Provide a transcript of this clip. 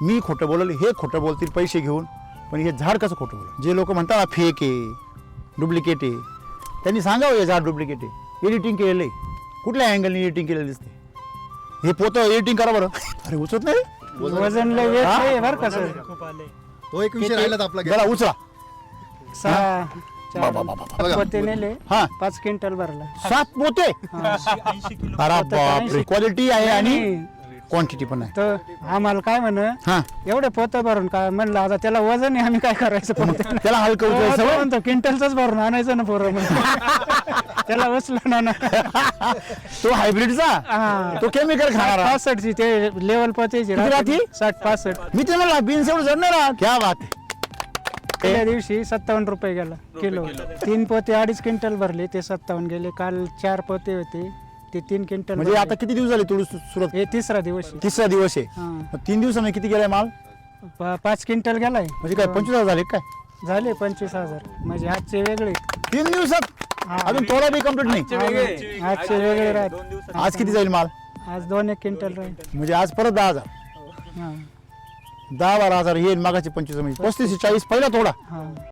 मी खोटं बोलले, हे खोटं बोलतील पैसे घेऊन, पण हे झाड कसं खोटं बोल? जे लोक म्हणतात ना फेक आहे, डुप्लिकेट आहे, त्यांनी सांगावं हे झाड डुप्लिकेट आहे, एडिटिंग केलेलं आहे, कुठल्या अँगलने एडिटिंग केलेलं दिसते. हे पोतं एडिटिंग करा बरं. अरे उचलत नाही वजन लय वेट आहे बरं का सर. तो एक विषय राहिला आपला. जरा उचला. पोते नेले हा 5 क्विंटल भरला. 7 पोते. अरे बापरे, क्वालिटी आहे आणि क्वांटिटी पण आहे. तर आम्हाला काय म्हण हा एवढे पोतं भरून काय म्हणलं, आता त्याला वजन आहे, आम्ही काय करायचं पोतं? त्याला हलकं उचलायचं बरं. म्हणतो क्विंटलच भरून आणायचं ना पोरं त्याला उचलं ना. तो हायब्रिडचा, हा. तो केमिकल खाणारा. 65 ते लेवल पोतेची किती राहती? 60-65. मी ते म्हणला बीन्स एवढं जडणार. क्या बात आहे. पहिल्या दिवशी 57 रुपये गेला किलो. 3 पोते 2.5 क्विंटल भरले, ते 57 गेले. काल 4 पोते होते, ते 3 क्विंटल. म्हणजे आता किती दिवस झाले तुळस सुरुवात? हे तिसरा दिवस आहे. तिसरा दिवस आहे. हा. मग 3 दिवसांनी किती गेलाय माल? 5 क्विंटल गेलाय. म्हणजे काय 25,000 झाले काय? झाले 25,000. म्हणजे आजचे वेगळे. 3 दिवसात हा. अजून थोडा बी कम्प्लीट नाही. आजचे वेगळे राहत. आज किती जाईल माल? आज 2-1 क्विंटल राहील. म्हणजे आज परत 10,000. हा 10-12 हजार येईल. मागाचे 25 म्हणजे 35-40 पहिला थोडा. हा